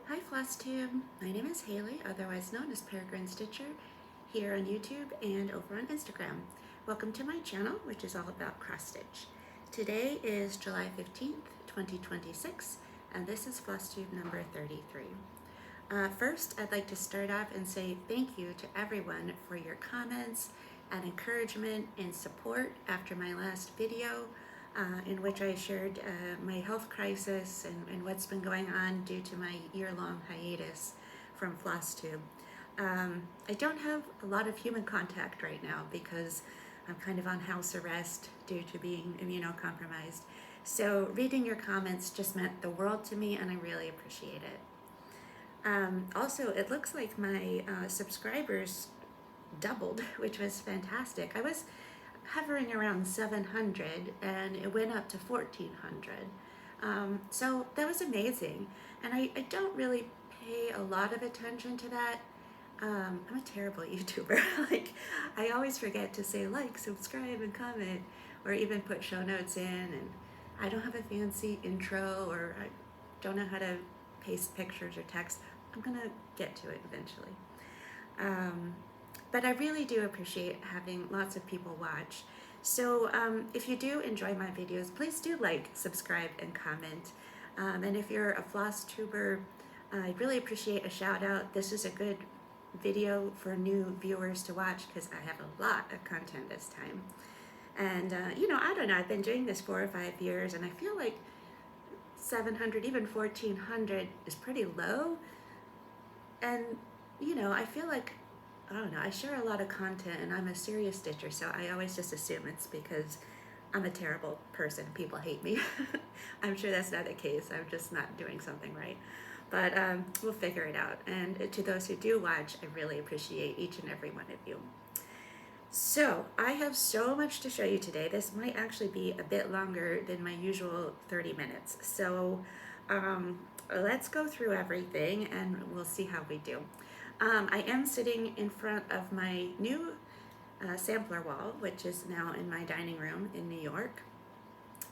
Hi Flosstube, my name is Haley, otherwise known as Peregrine Stitcher, here on YouTube and over on Instagram. Welcome to my channel, which is all about cross stitch. Today is July 15th, 2026, and this is Flosstube number 33. First, I'd like to start off and say thank you to everyone for your comments and encouragement and support after my last video, in which I shared my health crisis and what's been going on due to my year-long hiatus from Flosstube. I don't have a lot of human contact right now because I'm kind of on house arrest due to being immunocompromised. So reading your comments just meant the world to me, and I really appreciate it. Also, it looks like my subscribers doubled, which was fantastic. I was hovering around 700 and it went up to 1400. So that was amazing. And I don't really pay a lot of attention to that. I'm a terrible YouTuber. Like, I always forget to say like, subscribe, and comment, or even put show notes in, and I don't have a fancy intro, or I don't know how to paste pictures or text. I'm gonna get to it eventually. But I really do appreciate having lots of people watch. So if you do enjoy my videos, please do like, subscribe, and comment. And if you're a floss tuber, I'd really appreciate a shout out. This is a good video for new viewers to watch because I have a lot of content this time. And I don't know, I've been doing this 4 or 5 years, and I feel like 700, even 1400 is pretty low. And I feel like, I don't know, I share a lot of content and I'm a serious stitcher, so I always just assume it's because I'm a terrible person. People hate me. I'm sure that's not the case. I'm just not doing something right. But we'll figure it out. And to those who do watch, I really appreciate each and every one of you. So I have so much to show you today. This might actually be a bit longer than my usual 30 minutes. So let's go through everything and we'll see how we do. I am sitting in front of my new sampler wall, which is now in my dining room in New York.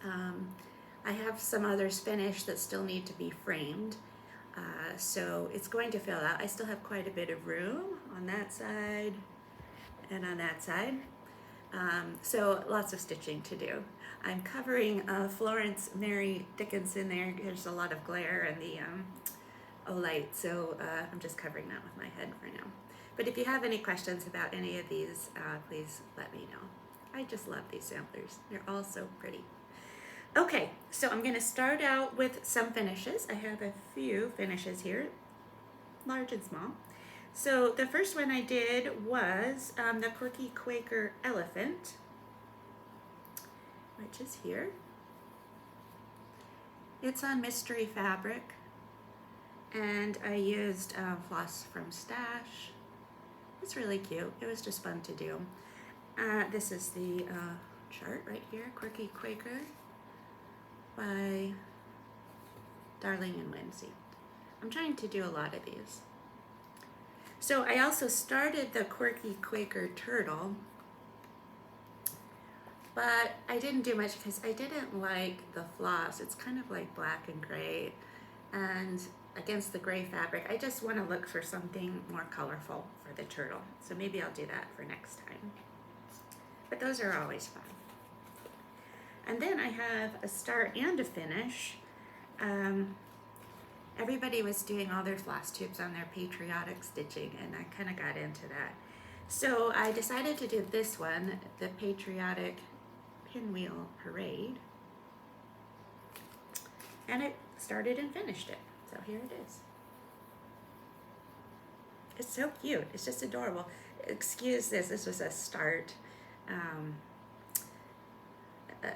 I have some others finished that still need to be framed, so it's going to fill out. I still have quite a bit of room on that side and on that side, so lots of stitching to do. I'm covering Florence Mary Dickinson there. There's a lot of glare and the light, so I'm just covering that with my head for now. But if you have any questions about any of these, please let me know. I just love these samplers. They're all so pretty. Okay, so I'm gonna start out with some finishes. I have a few finishes here, large and small. So the first one I did was the Quirky Quaker Elephant, which is here. It's on mystery fabric. And I used floss from Stash. It's really cute. It was just fun to do. This is the chart right here, Quirky Quaker by Darling Whimsy. I'm trying to do a lot of these. So I also started the Quirky Quaker turtle, but I didn't do much because I didn't like the floss. It's kind of like black and gray, and against the gray fabric, I just want to look for something more colorful for the turtle. So maybe I'll do that for next time. But those are always fun. And then I have a start and a finish. Everybody was doing all their floss tubes on their patriotic stitching, and I kind of got into that. So I decided to do this one, the Patriotic Pinwheel Parade. And it started and finished it. So here it is. It's so cute. It's just adorable. Excuse this. This was a start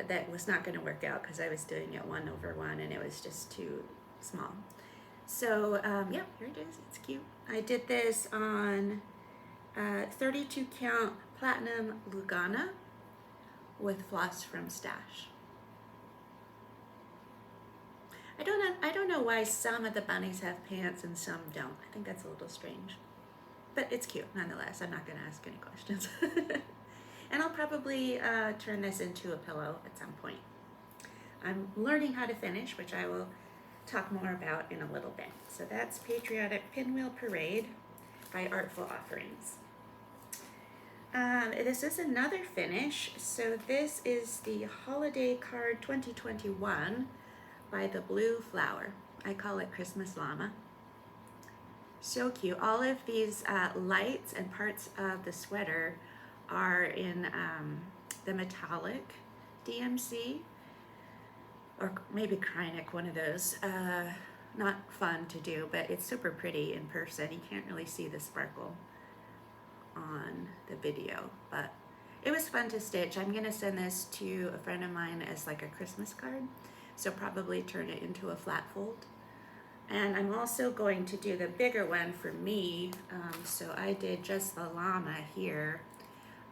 that was not going to work out because I was doing it 1/1 and it was just too small. So yeah, here it is. It's cute. I did this on 32 count Platinum Lugana with floss from Stash. I don't know why some of the bunnies have pants and some don't. I think that's a little strange, but it's cute nonetheless. I'm not going to ask any questions. And I'll probably turn this into a pillow at some point. I'm learning how to finish, which I will talk more about in a little bit. So that's Patriotic Pinwheel Parade by Artful Offerings. This is another finish. So this is the Holiday Card 2021 by the Blue Flower. I call it Xmas Llama. So cute. All of these lights and parts of the sweater are in the metallic DMC, or maybe Krynic, one of those. Not fun to do, but it's super pretty in person. You can't really see the sparkle on the video, but it was fun to stitch. I'm gonna send this to a friend of mine as like a Christmas card, so probably turn it into a flat fold. And I'm also going to do the bigger one for me. So I did just the llama here,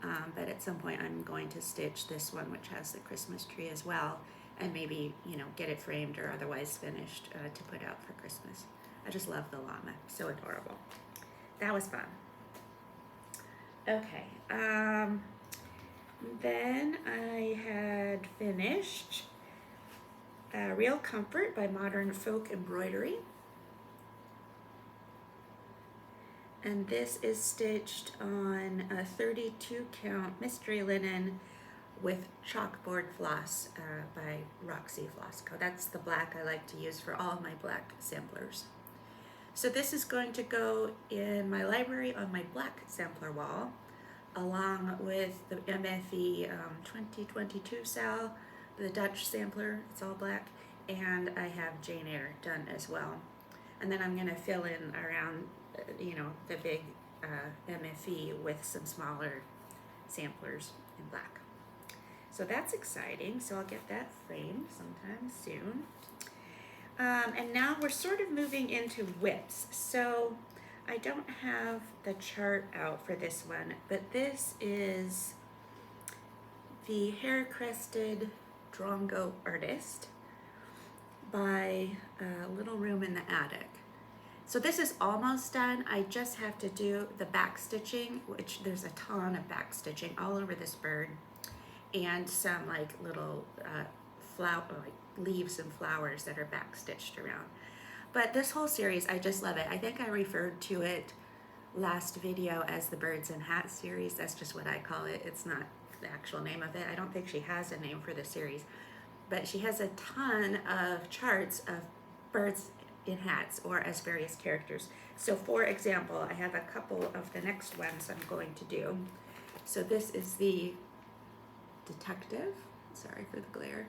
but at some point I'm going to stitch this one, which has the Christmas tree as well, and maybe, you know, get it framed or otherwise finished to put out for Christmas. I just love the llama, so adorable. That was fun. Okay, then I had finished Real Comfort by Modern Folk Embroidery. And this is stitched on a 32 count mystery linen with chalkboard floss by Roxy Floss Co. That's the black I like to use for all my black samplers. So this is going to go in my library on my black sampler wall, along with the MFE 2022 Sal, the Dutch sampler, it's all black, and I have Jane Eyre done as well. And then I'm gonna fill in around, you know, the big MFE with some smaller samplers in black. So that's exciting, so I'll get that framed sometime soon. And now we're sort of moving into WIPs. So I don't have the chart out for this one, but this is the Hair-crested Drongo Artist by Little Room in the Attic. So this is almost done. I just have to do the back stitching, which there's a ton of back stitching all over this bird, and some like little leaves and flowers that are back stitched around. But this whole series, I just love it. I think I referred to it last video as the Birds and Hats series. That's just what I call it. It's not the actual name of it. I don't think she has a name for the series, but she has a ton of charts of birds in hats or as various characters. So for example, I have a couple of the next ones I'm going to do. So this is the detective. Sorry for the glare.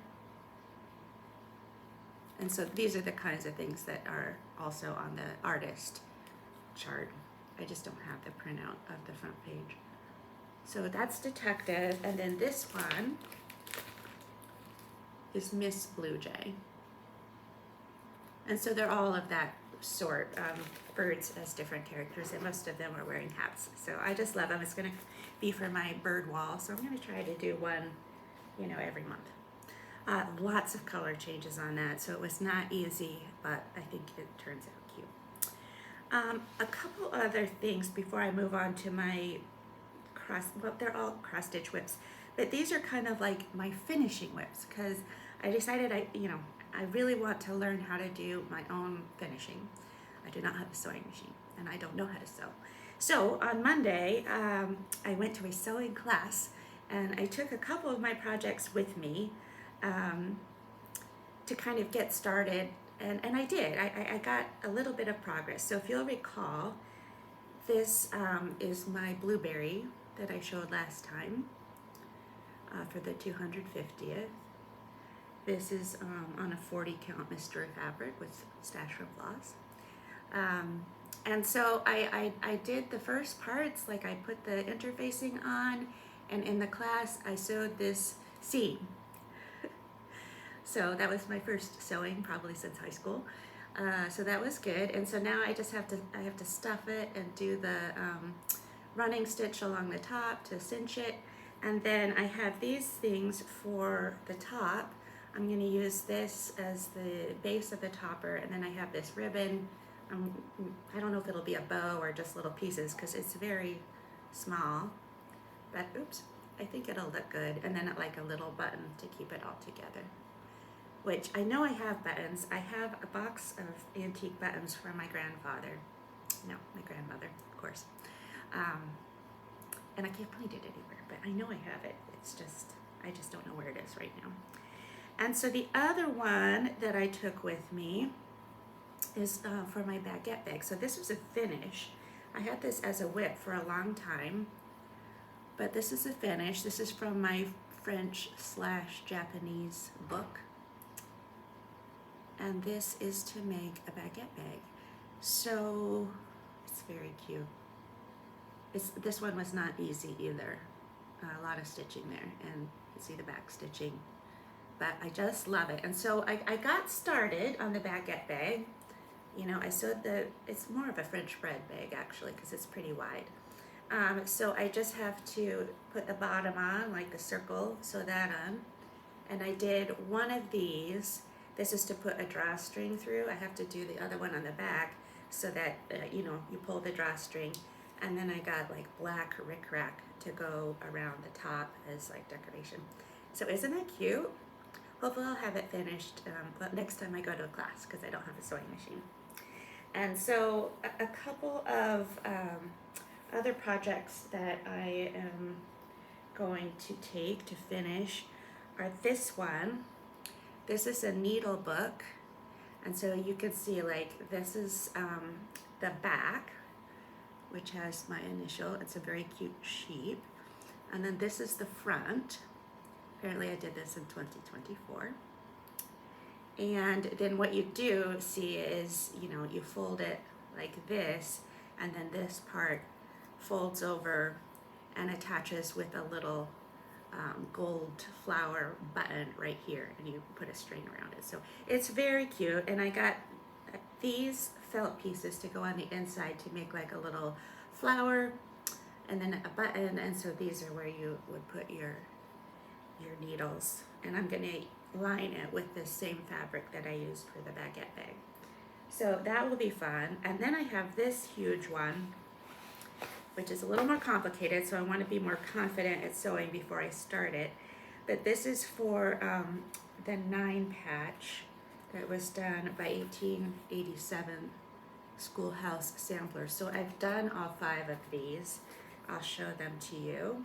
And so these are the kinds of things that are also on the artist chart. I just don't have the printout of the front page. So that's detective, and then this one is Miss Blue Jay. And so they're all of that sort, birds as different characters, and most of them are wearing hats. So I just love them. It's gonna be for my bird wall, so I'm gonna try to do one, you know, every month. Lots of color changes on that, so it was not easy, but I think it turns out cute. A couple other things before I move on to my well, they're all cross-stitch whips, but these are kind of like my finishing whips, because I decided I really want to learn how to do my own finishing. I do not have a sewing machine, and I don't know how to sew. So on Monday, I went to a sewing class, and I took a couple of my projects with me to kind of get started, and I did. I got a little bit of progress. So if you'll recall, this is my blueberry that I showed last time for the 250th. This is on a 40 count mystery fabric with stash from floss. And so I did the first parts, like I put the interfacing on, and in the class I sewed this seam. So that was my first sewing probably since high school. So that was good. And so now I just have to stuff it and do the running stitch along the top to cinch it. And then I have these things for the top. I'm going to use this as the base of the topper, and then I have this ribbon. I don't know if it'll be a bow or just little pieces because it's very small, but oops, I think it'll look good. And then like a little button to keep it all together. which I know I have buttons. I have a box of antique buttons from my grandfather. No, my grandmother, of course. And I can't find it anywhere, but I know I have it. It's just, I just don't know where it is right now. And so the other one that I took with me is for my baguette bag. So this was a finish. I had this as a WIP for a long time, but this is a finish. This is from my French/Japanese book. And this is to make a baguette bag. So it's very cute. This one was not easy either. A lot of stitching there, and you see the back stitching. But I just love it. And so I got started on the baguette bag. You know, I sewed it's more of a French bread bag actually, because it's pretty wide. So I just have to put the bottom on, like the circle, sew that on. And I did one of these. This is to put a drawstring through. I have to do the other one on the back so that, you know, you pull the drawstring. And then I got like black rickrack to go around the top as like decoration. So isn't that cute? Hopefully I'll have it finished next time I go to a class, because I don't have a sewing machine. And so a couple of other projects that I am going to take to finish are this one. This is a needle book, and so you can see like this is the back, which has my initial. It's a very cute sheep. And then this is the front. Apparently I did this in 2024. And then what you do see is, you know, you fold it like this, and then this part folds over and attaches with a little gold flower button right here, and you put a string around it. So it's very cute, and I got these felt pieces to go on the inside to make like a little flower and then a button, and so these are where you would put your needles. And I'm gonna line it with the same fabric that I used for the baguette bag. So that will be fun. And then I have this huge one, which is a little more complicated, so I want to be more confident at sewing before I start it. But this is for the 9 patch that was done by 1887 Schoolhouse Samplers. So I've done all 5 of these. I'll show them to you.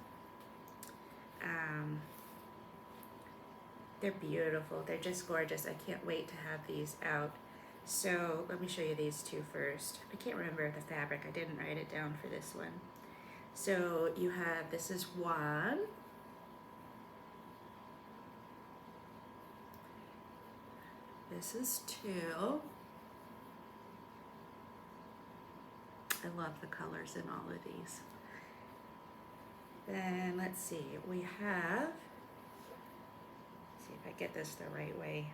They're beautiful. They're just gorgeous. I can't wait to have these out. So let me show you these 2 first. I can't remember the fabric. I didn't write it down for this one. So you have, this is 1. This is 2. I love the colors in all of these. Then let's see, we have, let's see if I get this the right way.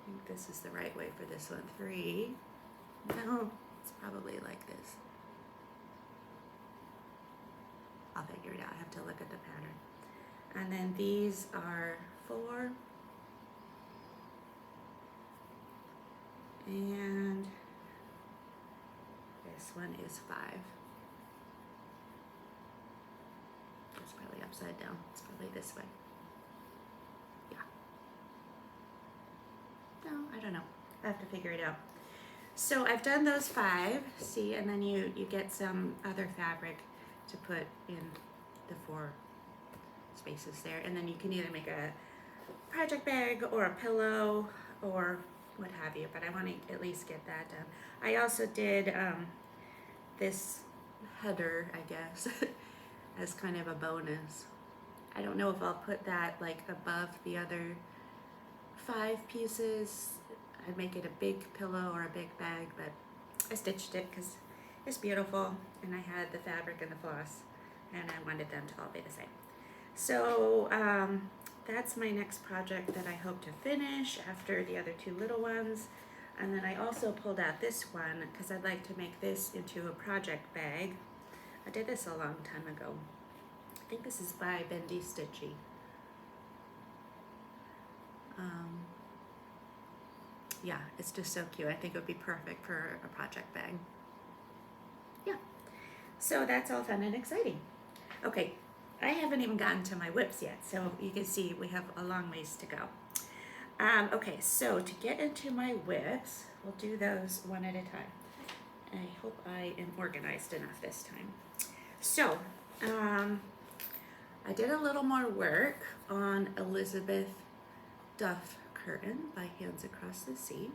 I think this is the right way for this one. 3. No, it's probably like this. I'll figure it out. I have to look at the pattern. And then these are 4. And this one is 5. It's probably upside down. It's probably this way. Yeah. No, I don't know. I have to figure it out. So I've done those 5, see, and then you get some other fabric to put in the 4 spaces there. And then you can either make a project bag or a pillow or what have you, but I want to at least get that done. I also did this header, I guess, as kind of a bonus. I don't know if I'll put that like above the other 5 pieces. I'd make it a big pillow or a big bag, but I stitched it because it's beautiful, and I had the fabric and the floss, and I wanted them to all be the same. So that's my next project that I hope to finish after the other 2 little ones. And then I also pulled out this one because I'd like to make this into a project bag. I did this a long time ago. I think this is by Bendy Stitchy. Yeah, it's just so cute. I think it would be perfect for a project bag. Yeah, so that's all fun and exciting. Okay, I haven't even gotten to my WIPs yet, so you can see we have a long ways to go. Okay, so to get into my WIPs, we'll do those one at a time. I hope I am organized enough this time. So, I did a little more work on Elizabeth Duff Kirton by Hands Across the Sea.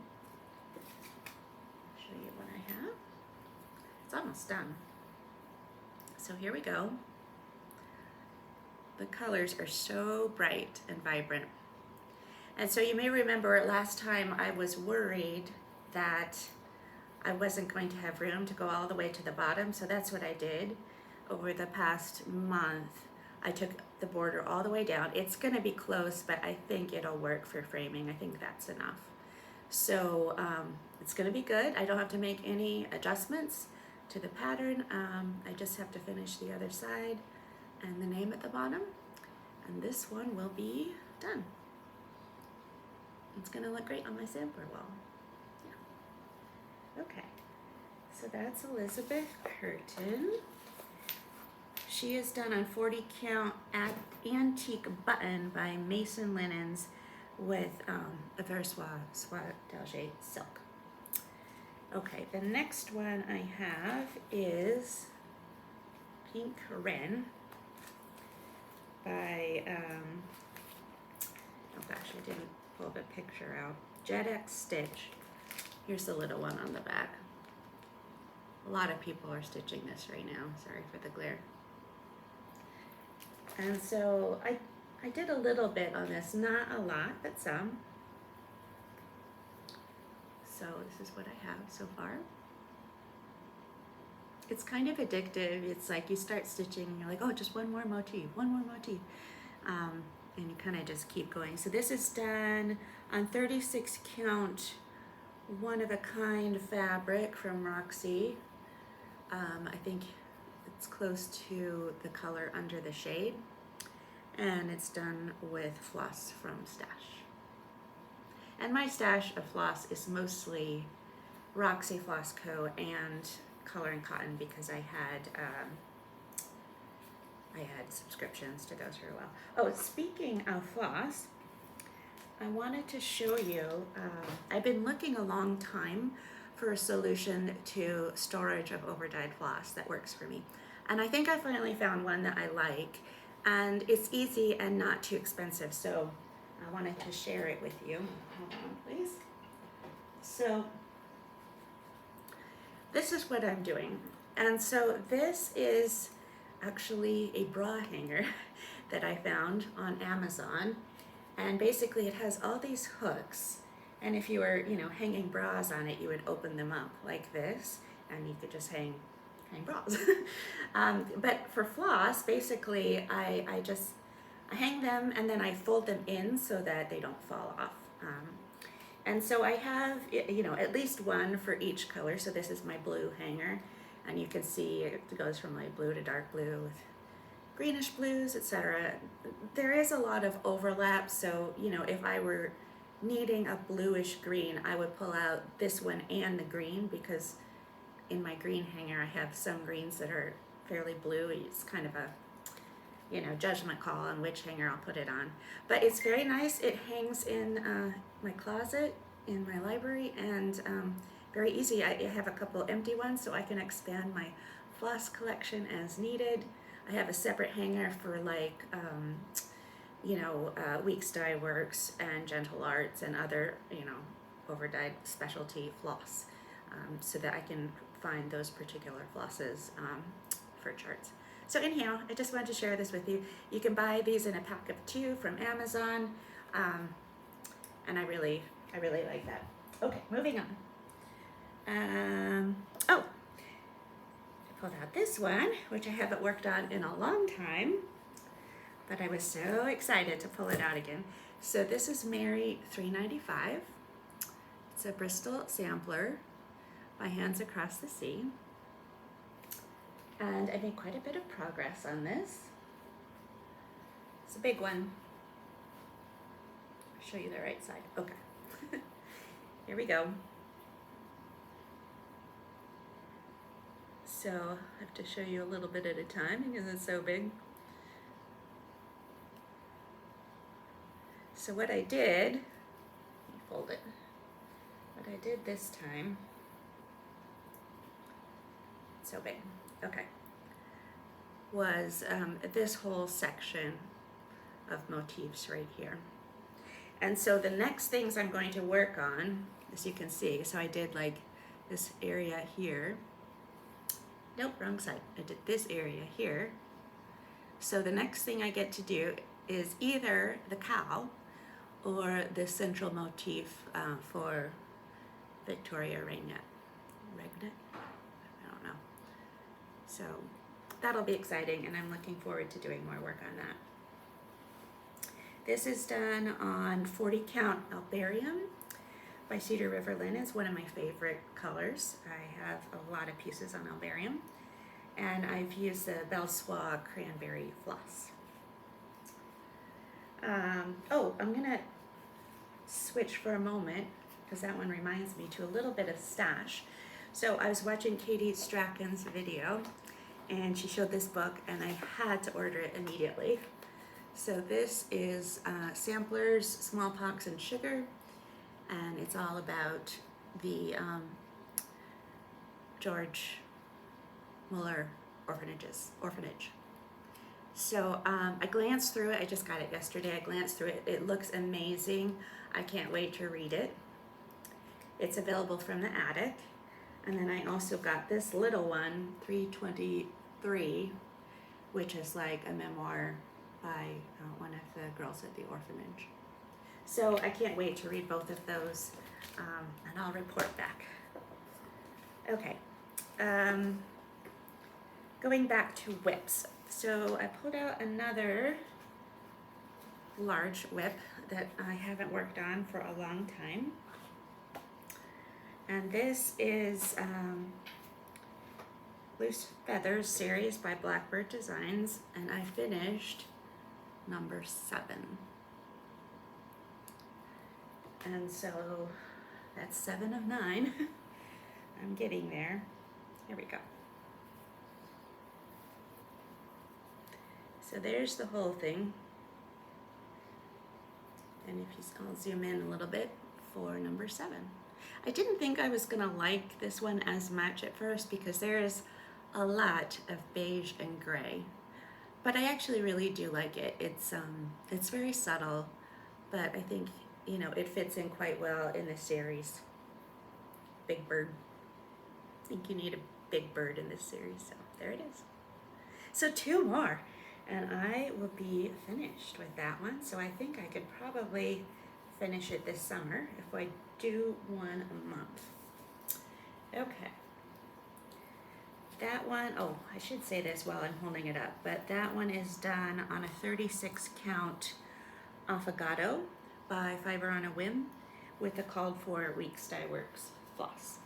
I'll show you what I have. It's almost done. So here we go. The colors are so bright and vibrant. And so you may remember last time I was worried that I wasn't going to have room to go all the way to the bottom, so that's what I did. Over the past month, I took the border all the way down. It's gonna be close, but I think it'll work for framing. I think that's enough. So it's gonna be good. I don't have to make any adjustments to the pattern. I just have to finish the other side and the name at the bottom, and this one will be done. It's gonna look great on my sampler wall. Yeah. Okay, so that's Elizabeth Kirton. She is done on 40 count antique button by Mason Linens with a very Soie D'Alger silk. Okay, the next one I have is Pink Wren by, oh gosh, I didn't pull the picture out. Jet X Stitch. Here's the little one on the back. A lot of people are stitching this right now. Sorry for the glare. And so I did a little bit on this, not a lot, but some. So this is what I have so far. It's kind of addictive. It's like you start stitching and you're like, oh, just one more motif, one more motif. And you kind of just keep going. So this is done on 36 count, one of a kind fabric from Roxy. I think it's close to the color Under the Shade. And it's done with floss from Stash. And my stash of floss is mostly Roxy Floss Co. and Color and Cotton because I had subscriptions to those for a while. Oh, speaking of floss, I wanted to show you, I've been looking a long time for a solution to storage of overdyed floss that works for me. And I think I finally found one that I like, and it's easy and not too expensive. So I wanted to share it with you. Hold on, please. So this is what I'm doing. And so this is actually a bra hanger that I found on Amazon. And basically it has all these hooks. And if you were, hanging bras on it, you would open them up like this, and you could just hang bras. But for floss, basically I hang them and then I fold them in so that they don't fall off. And so I have, at least one for each color. So this is my blue hanger, and you can see it goes from light blue to dark blue with greenish blues, etc. There is a lot of overlap. So, if I were needing a bluish green, I would pull out this one and the green, because in my green hanger I have some greens that are fairly blue. It's kind of a judgment call on which hanger I'll put it on. But it's very nice. It hangs in my closet in my library, and very easy. I have a couple empty ones so I can expand my floss collection as needed. I have a separate hanger for like Weeks Dye Works and Gentle Arts and other overdyed specialty floss, so that I can find those particular flosses for charts. So anyhow, I just wanted to share this with you. You can buy these in a pack of 2 from Amazon, and I really like that. Okay, moving on. I pulled out this one, which I haven't worked on in a long time, but I was so excited to pull it out again. So this is Mary 395. It's a Bristol sampler by Hands Across the Sea. And I made quite a bit of progress on this. It's a big one. I'll show you the right side. Okay. Here we go. So I have to show you a little bit at a time because it's so big. So what I did hold it. What I did this time, so big, okay, was this whole section of motifs right here. And so the next things I'm going to work on, as you can see, so I did like this area here. Nope, wrong side. I did this area here. So the next thing I get to do is either the cow or the central motif for Victoria Regnet. I don't know. So that'll be exciting, and I'm looking forward to doing more work on that. This is done on 40 count Albarium by Cedar River Linen. It's one of my favorite colors. I have a lot of pieces on Albarium, and I've used the Belle Cranberry floss. Oh, I'm gonna switch for a moment because that one reminds me to a little bit of stash. So I was watching Katie Strachan's video, and she showed this book, and I had to order it immediately. So this is Samplers, Smallpox, and Sugar, and it's all about the George Muller orphanage. So I glanced through it. I just got it yesterday. I glanced through it. It looks amazing. I can't wait to read it. It's available from the attic. And then I also got this little one, 323, which is like a memoir by one of the girls at the orphanage. So I can't wait to read both of those, and I'll report back. Okay, going back to WIPs. So I pulled out another large WIP that I haven't worked on for a long time. And this is Loose Feathers series by Blackbird Designs, and I finished number 7. And so that's 7 of 9. I'm getting there. Here we go. So there's the whole thing. And if I'll zoom in a little bit for number 7. I didn't think I was gonna like this one as much at first because there's a lot of beige and gray, but I actually really do like it. It's very subtle, but I think, you know, it fits in quite well in the series. Big bird. I think you need a big bird in this series, so there it is. So 2 more, and I will be finished with that one. So I think I could probably finish it this summer if I do one a month. Okay. That one, oh, I should say this while I'm holding it up, but that one is done on a 36 count Affogato by Fiber on a Whim with the called for Weeks Dye Works floss.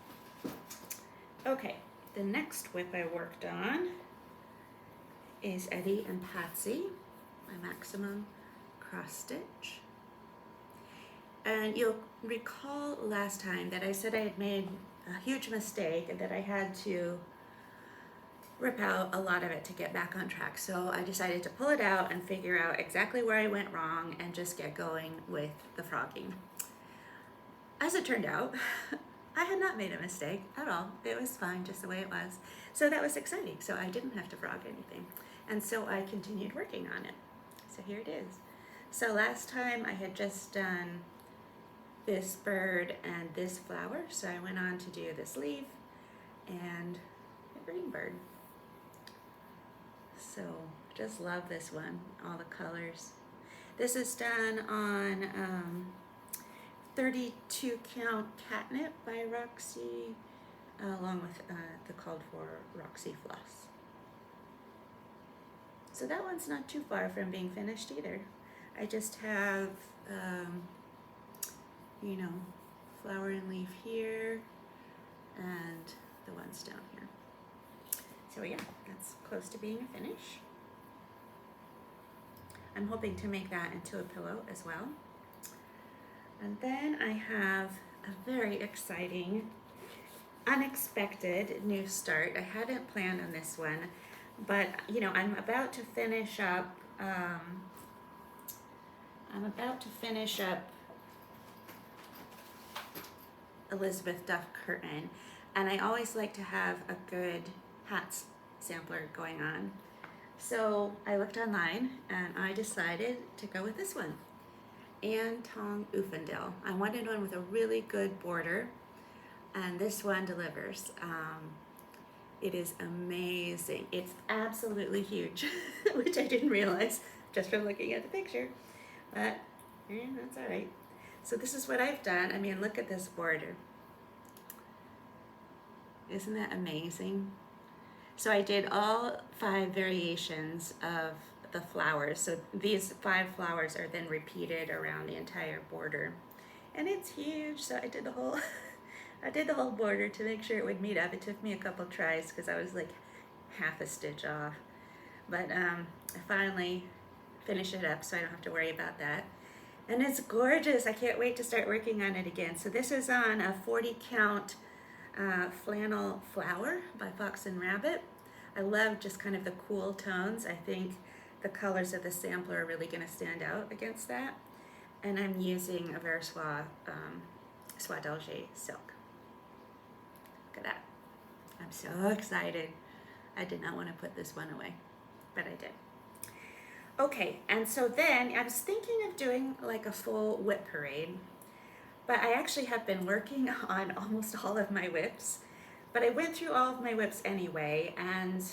Okay, the next WIP I worked on is Eddie and Patsy, my maximum cross stitch. And you'll recall last time that I said I had made a huge mistake and that I had to rip out a lot of it to get back on track. So I decided to pull it out and figure out exactly where I went wrong and just get going with the frogging. As it turned out, I had not made a mistake at all. It was fine just the way it was. So that was exciting. So I didn't have to frog anything. And so I continued working on it. So here it is. So last time I had just done this bird and this flower. So I went on to do this leaf and a green bird. So just love this one, all the colors. This is done on 32 count Catnip by Roxy, along with the called for Roxy floss. So that one's not too far from being finished either. I just have, you know, flower and leaf here and the ones down here. So yeah, that's close to being a finish. I'm hoping to make that into a pillow as well. And then I have a very exciting, unexpected new start. I hadn't planned on this one, but you know, I'm about to finish up, Elizabeth Duff Kirton, and I always like to have a good hats sampler going on. So I looked online and I decided to go with this one, Anne Tong Uffendale. I wanted one with a really good border, and this one delivers. It is amazing. It's absolutely huge, which I didn't realize just from looking at the picture, but that's all right. So this is what I've done. I mean, look at this border. Isn't that amazing? So I did all 5 variations of the flowers. So these 5 flowers are then repeated around the entire border. And it's huge, so I did the whole I did the whole border to make sure it would meet up. It took me a couple tries because I was like half a stitch off. But I finally finished it up so I don't have to worry about that. And it's gorgeous. I can't wait to start working on it again. So this is on a 40 count flannel flower by Fox and Rabbit. I love just kind of the cool tones. I think the colors of the sampler are really going to stand out against that. And I'm using a very Soie D'Alger silk. Look at that. I'm so excited. I did not want to put this one away, but I did. Okay, and so then I was thinking of doing like a full WIP parade, but I actually have been working on almost all of my WIPs, but I went through all of my WIPs anyway, and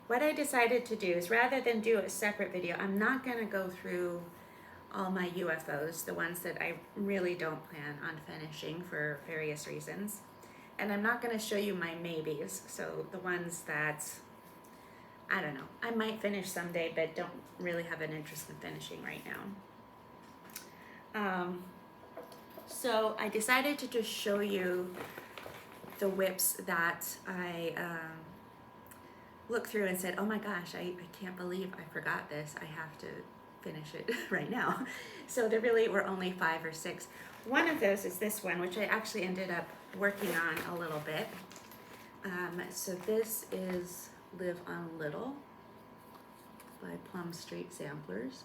what I decided to do is rather than do a separate video, I'm not going to go through all my UFOs, the ones that I really don't plan on finishing for various reasons. And I'm not going to show you my maybes, so the ones that, I don't know, I might finish someday, but don't really have an interest in finishing right now. So I decided to just show you the WIPs that I looked through and said, oh my gosh, I can't believe I forgot this. I have to finish it right now. So there really were only 5 or 6. One of those is this one, which I actually ended up working on a little bit. So this is Live on Little by Plum Street Samplers.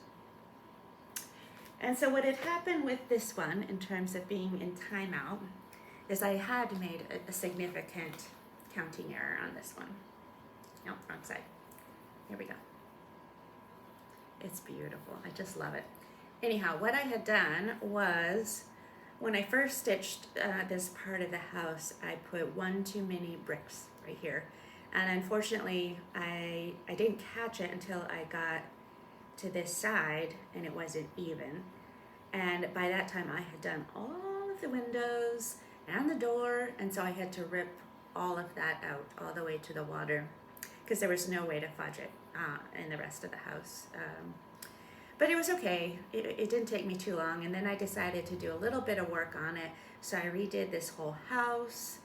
And so what had happened with this one in terms of being in timeout is I had made a significant counting error on this one. No, wrong side. Here we go. It's beautiful. I just love it. Anyhow, what I had done was when I first stitched this part of the house, I put 1 too many bricks right here. And unfortunately, I didn't catch it until I got to this side and it wasn't even. And by that time I had done all of the windows and the door, and so I had to rip all of that out all the way to the water because there was no way to fudge it in the rest of the house. But it was okay. It didn't take me too long, and then I decided to do a little bit of work on it. So I redid this whole house.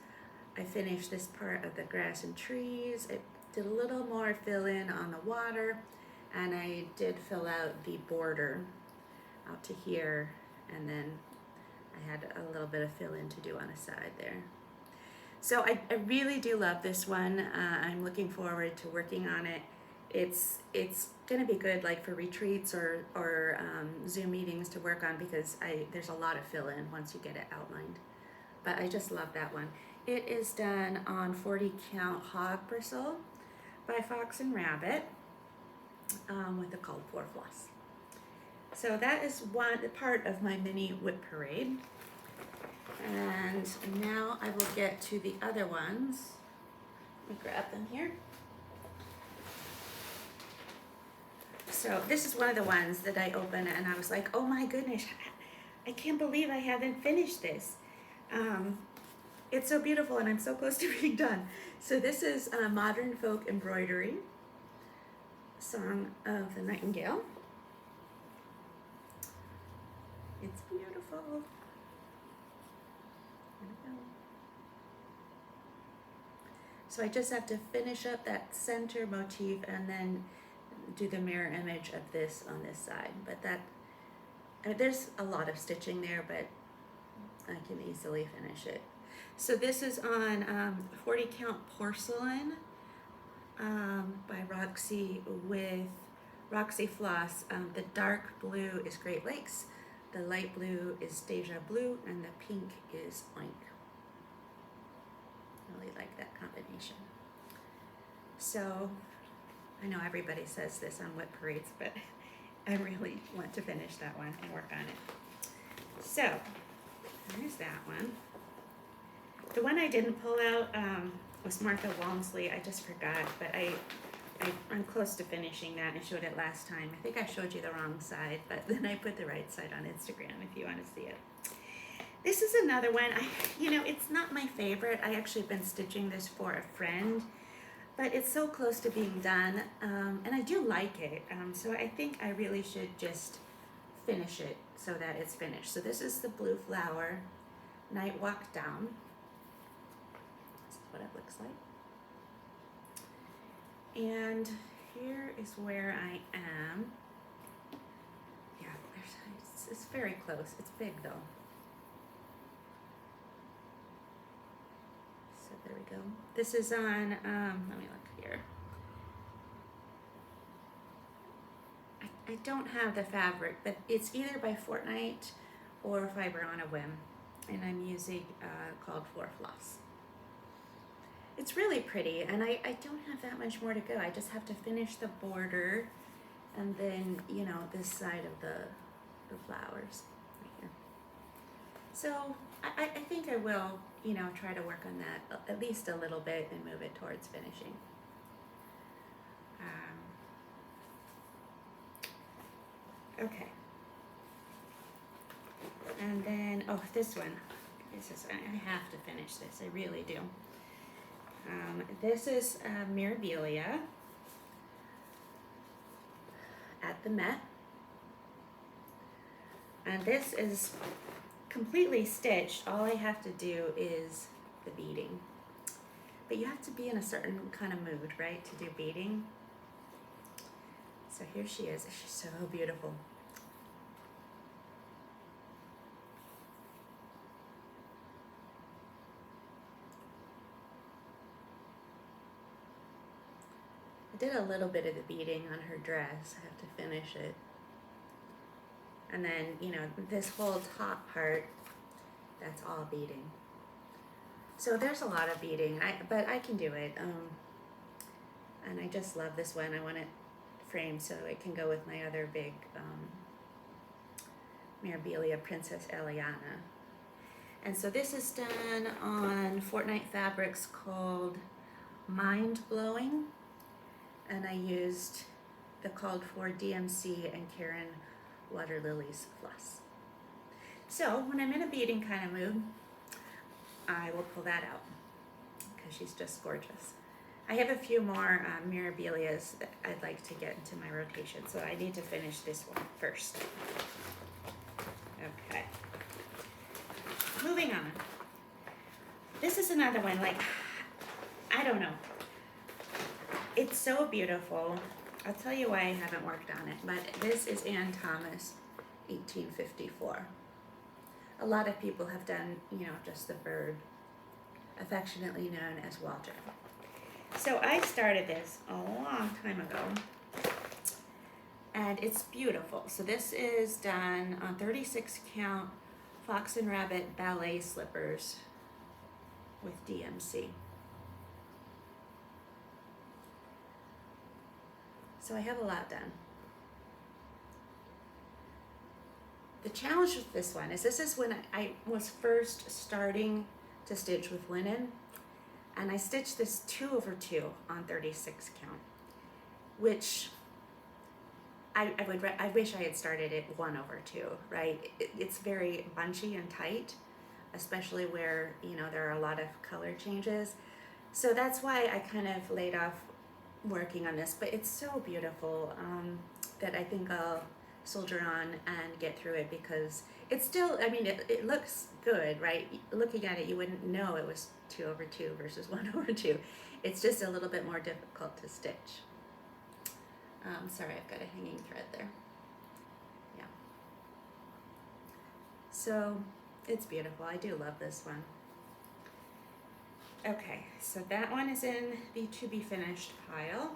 I finished this part of the grass and trees. I did a little more fill in on the water, and I did fill out the border out to here, and then I had a little bit of fill in to do on the side there. So I really do love this one. I'm looking forward to working on it. It's gonna be good like for retreats or Zoom meetings to work on because there's a lot of fill in once you get it outlined. But I just love that one. It is done on 40 count hog bristle by Fox and Rabbit with the Chalkboard floss. So that is one part of my mini WIP parade. And now I will get to the other ones. Let me grab them here. So this is one of the ones that I opened and I was like, oh my goodness, I can't believe I haven't finished this. It's so beautiful and I'm so close to being done. So this is Modern Folk Embroidery, Song of the Nightingale. It's beautiful. There we go. So I just have to finish up that center motif and then do the mirror image of this on this side. But that, I mean, there's a lot of stitching there, but I can easily finish it. So this is on 40 count porcelain by Roxy with Roxy floss. The dark blue is Great Lakes, the light blue is Deja Blue, and the pink is Oink. really like that combination. So I know everybody says this on WIP parades, but I really want to finish that one and work on it. So there's that one. The one I didn't pull out was Martha Walmsley. I just forgot, but I'm close to finishing that. I showed it last time. I think I showed you the wrong side, but then I put the right side on Instagram if you want to see it. This is another one. It's not my favorite. I actually been stitching this for a friend, but it's so close to being done, and I do like it. So I think I really should just finish it so that it's finished. So this is the Blue Flower Night Walk Down. This is what it looks like. And here is where I am. Yeah, it's very close. It's big though. So there we go. This is on, let me look here. I don't have the fabric, but it's either by Fortnite or Fiber on a Whim. And I'm using called Floss. It's really pretty, and I don't have that much more to go. I just have to finish the border, and then, this side of the flowers right here. So I think I will, try to work on that at least a little bit and move it towards finishing. Okay. And then, this one. I have to finish this. I really do. This is Mirabilia at the Met, and this is completely stitched. All I have to do is the beading, but you have to be in a certain kind of mood, right, to do beading. So here she is. She's so beautiful. I did a little bit of the beading on her dress. I have to finish it. And then, this whole top part, that's all beading. So there's a lot of beading, but I can do it. And I just love this one. I want it framed so it can go with my other big Mirabilia Princess Eliana. And so this is done on Fortnite fabrics called Mind Blowing. And I used the called for DMC and Karen Water Lily's floss. So when I'm in a beading kind of mood, I will pull that out because she's just gorgeous. I have a few more Mirabilias that I'd like to get into my rotation, so I need to finish this one first. Okay. Moving on. This is another one, I don't know. It's so beautiful. I'll tell you why I haven't worked on it, but this is Anne Thomas, 1854. A lot of people have done, just the bird, affectionately known as Walter. So I started this a long time ago, and it's beautiful. So this is done on 36 count Fox and Rabbit ballet slippers with DMC. So I have a lot done. The challenge with this one is this is when I was first starting to stitch with linen, and I stitched this 2/2 on 36 count, which I wish I had started it 1/2, right? It's very bunchy and tight, especially where there are a lot of color changes. So that's why I kind of laid off working on this, but it's so beautiful that I think I'll soldier on and get through it, because it's still, it looks good, right? Looking at it, you wouldn't know it was 2/2 versus 1/2. It's just a little bit more difficult to stitch. Sorry, I've got a hanging thread there. Yeah. So it's beautiful. I do love this one. Okay, so that one is in the to be finished pile.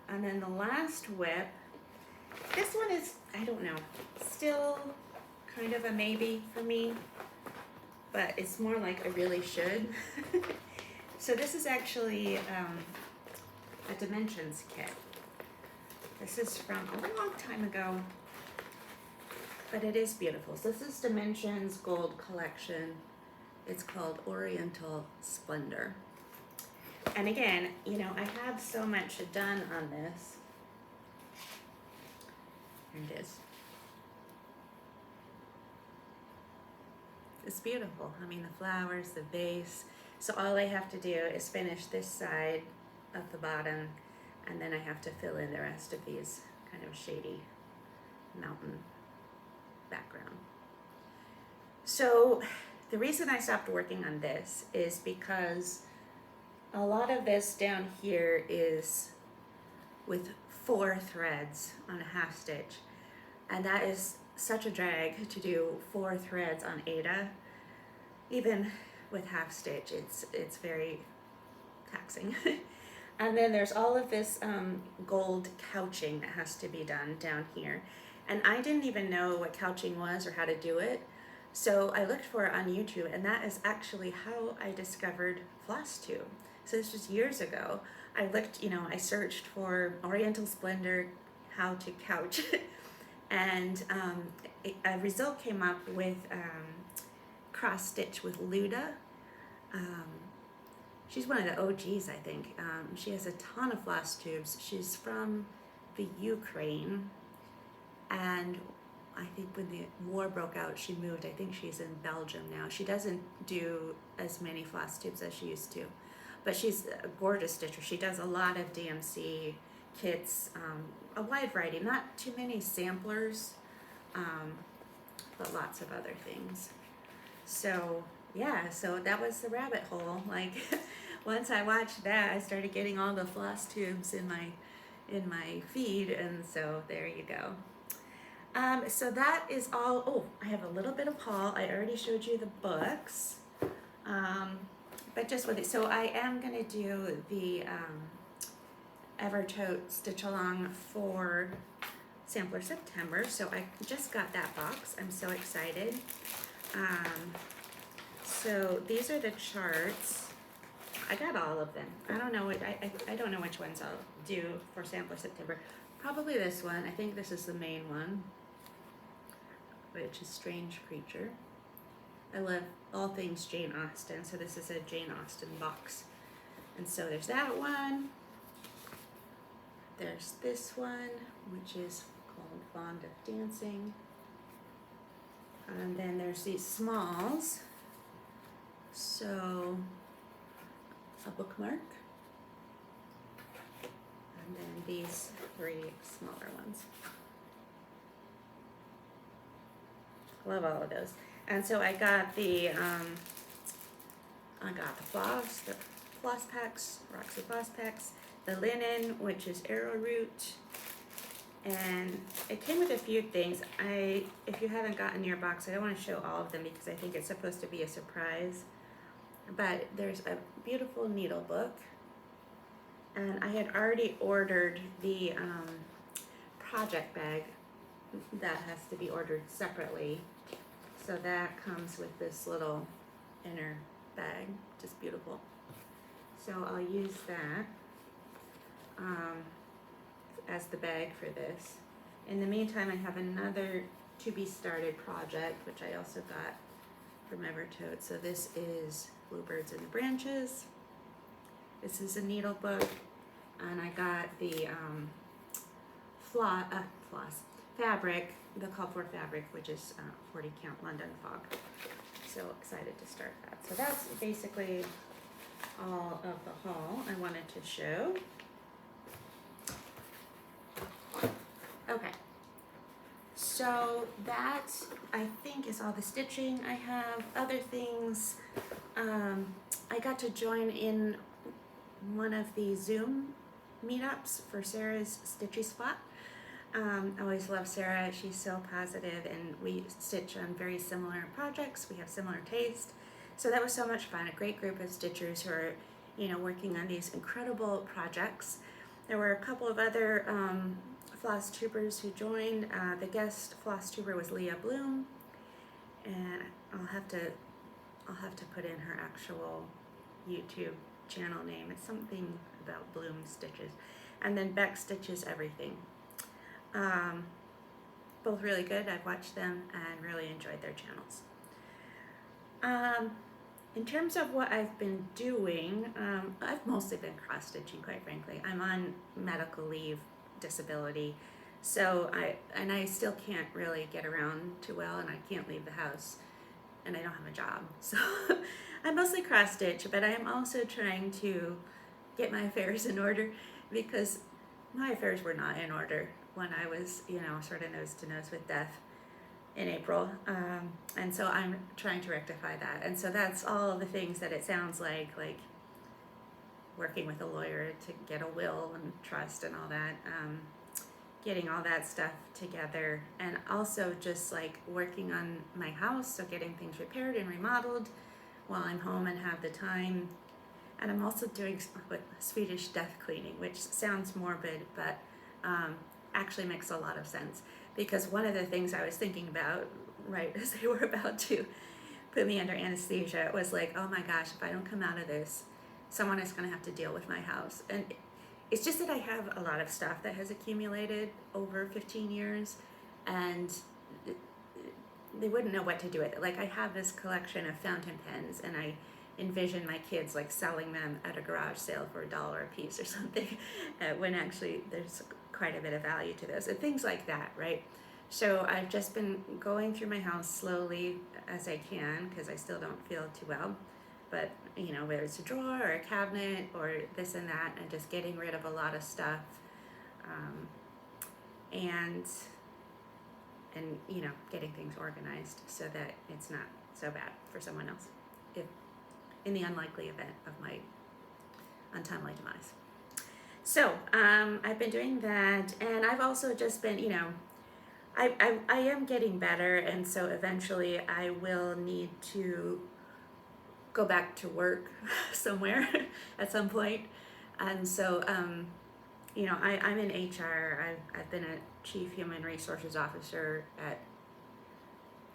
And then the last WIP, this one is, I don't know, still kind of a maybe for me, but it's more like I really should. So this is actually a dimensions kit. This is from a long time ago, but it is beautiful. So this is Dimensions Gold Collection. It's called Oriental Splendor. And again, you know, I have so much done on this. Here it is. It's beautiful. I mean, the flowers, the base. So all I have to do is finish this side of the bottom, and then I have to fill in the rest of these kind of shady mountain background. So the reason I stopped working on this is because a lot of this down here is with 4 threads on a half stitch, and that is such a drag to do 4 threads on Aida. Even with half stitch, it's very taxing. And then there's all of this gold couching that has to be done down here, and I didn't even know what couching was or how to do it, so I looked for it on YouTube, and that is actually how I discovered Flosstube. So this was years ago. I looked, you know, I searched for Oriental Splendor, how to couch, and a result came up with cross stitch with Luda. She's one of the OGs, I think. She has a ton of floss tubes. She's from the Ukraine, and I think when the war broke out, she moved. I think she's in Belgium now. She doesn't do as many floss tubes as she used to, but she's a gorgeous stitcher. She does a lot of DMC kits, a wide variety, not too many samplers, but lots of other things. So yeah, so that was the rabbit hole. Like once I watched that, I started getting all the floss tubes in my feed, and so there you go. So that is all. Oh, I have a little bit of haul. I already showed you the books, but just with it. So I am gonna do the Evertote Stitch Along for Sampler September. So I just got that box. I'm so excited. So these are the charts. I got all of them. I don't know what I don't know which ones I'll do for Sampler September. Probably this one. I think this is the main one, which is Strange Creature. I love all things Jane Austen, so this is a Jane Austen box. And so there's that one. There's this one, which is called Fond of Dancing. And then there's these smalls. So a bookmark. And then these 3 smaller ones. Love all of those. And so I got the floss packs, Roxy floss packs, the linen, which is arrowroot, and it came with a few things. If you haven't gotten your box, I don't want to show all of them because I think it's supposed to be a surprise. But there's a beautiful needle book, and I had already ordered the project bag that has to be ordered separately. So that comes with this little inner bag, just beautiful. So I'll use that as the bag for this. In the meantime, I have another to be started project, which I also got from Evertote. So this is Bluebirds in the Branches. This is a needle book, and I got the floss fabric, the Chalkboard fabric, which is 40 count London fog. So excited to start that. So that's basically all of the haul I wanted to show. Okay, so that I think is all the stitching I have. Other things, I got to join in one of the Zoom meetups for Sarah's Stitchy Spot. I always love Sarah. She's so positive, and we stitch on very similar projects. We have similar taste. So that was so much fun. A great group of stitchers who are, you know, working on these incredible projects. There were a couple of other floss tubers who joined. The guest floss tuber was Leah Bloom, and I'll have to put in her actual YouTube channel name. It's something about Bloom Stitches. And then Beck Stitches Everything. Both really good. I've watched them and really enjoyed their channels. In terms of what I've been doing, I've mostly been cross-stitching, quite frankly. I'm on medical leave, disability, so I still can't really get around too well, and I can't leave the house, and I don't have a job. So I mostly cross-stitch, but I am also trying to get my affairs in order, because my affairs were not in order when I was, you know, sort of nose to nose with death in April, and so I'm trying to rectify that. And so that's all of the things that it sounds like working with a lawyer to get a will and trust and all that, getting all that stuff together, and also just like working on my house, so getting things repaired and remodeled while I'm home and have the time. And I'm also doing Swedish death cleaning, which sounds morbid, but actually makes a lot of sense. Because one of the things I was thinking about, right as they were about to put me under anesthesia, was like, oh my gosh, if I don't come out of this, someone is going to have to deal with my house. And it's just that I have a lot of stuff that has accumulated over 15 years, and they wouldn't know what to do with it. Like, I have this collection of fountain pens, and I envision my kids like selling them at a garage sale for $1 a piece or something, when actually there's quite a bit of value to those, and things like that, right? So I've just been going through my house slowly as I can, because I still don't feel too well, but you know, whether it's a drawer or a cabinet or this and that, and just getting rid of a lot of stuff, and you know, getting things organized so that it's not so bad for someone else, if in the unlikely event of my untimely demise. So I've been doing that, and I've also just been, you know, I am getting better, and so eventually I will need to go back to work somewhere at some point. And so, you know, I'm in HR. I've been a chief human resources officer at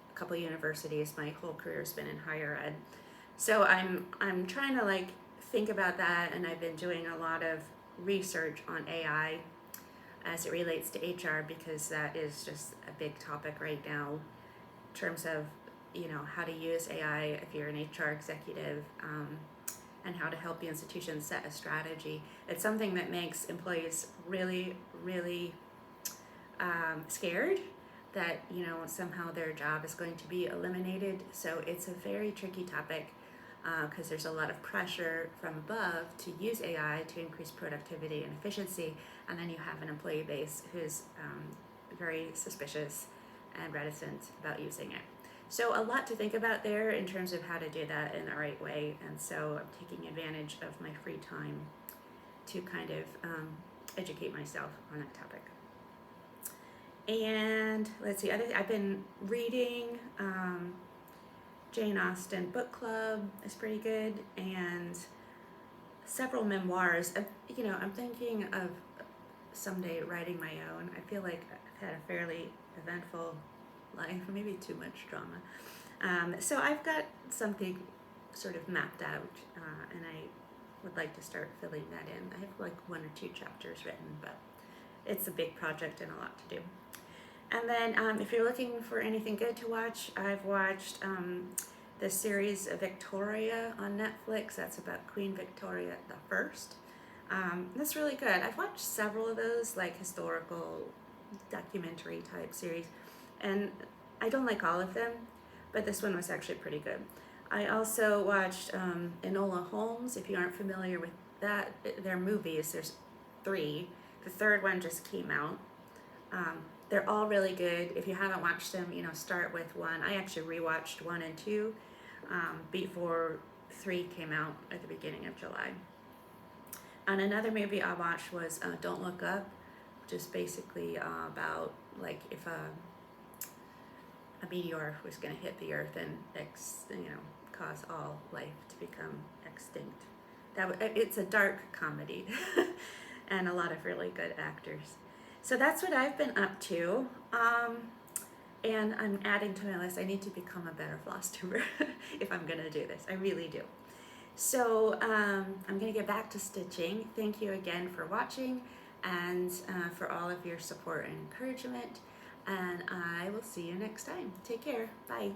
a couple of universities. My whole career's been in higher ed. So I'm trying to like think about that, and I've been doing a lot of research on AI as it relates to HR, because that is just a big topic right now in terms of, you know, how to use AI if you're an HR executive, and how to help the institution set a strategy. It's something that makes employees really, really scared that, you know, somehow their job is going to be eliminated. So it's a very tricky topic, because there's a lot of pressure from above to use AI to increase productivity and efficiency, and then you have an employee base who's very suspicious and reticent about using it. So a lot to think about there in terms of how to do that in the right way, and so I'm taking advantage of my free time to kind of educate myself on that topic. And let's see, I've been reading Jane Austen Book Club is pretty good, and several memoirs. You know, I'm thinking of someday writing my own. I feel like I've had a fairly eventful life, maybe too much drama. So I've got something sort of mapped out, and I would like to start filling that in. I have like 1 or 2 chapters written, but it's a big project and a lot to do. And then if you're looking for anything good to watch, I've watched the series Victoria on Netflix. That's about Queen Victoria I. That's really good. I've watched several of those, like historical documentary type series, and I don't like all of them, but this one was actually pretty good. I also watched Enola Holmes. If you aren't familiar with that, they're movies. There's 3. The 3rd one just came out. They're all really good. If you haven't watched them, you know, start with 1. I actually rewatched 1 and 2 before 3 came out at the beginning of July. And another movie I watched was Don't Look Up, which is basically about like if a meteor was going to hit the Earth and cause all life to become extinct. It's a dark comedy and a lot of really good actors. So that's what I've been up to, and I'm adding to my list. I need to become a better floss tuber if I'm going to do this. I really do. So I'm going to get back to stitching. Thank you again for watching and for all of your support and encouragement. And I will see you next time. Take care. Bye.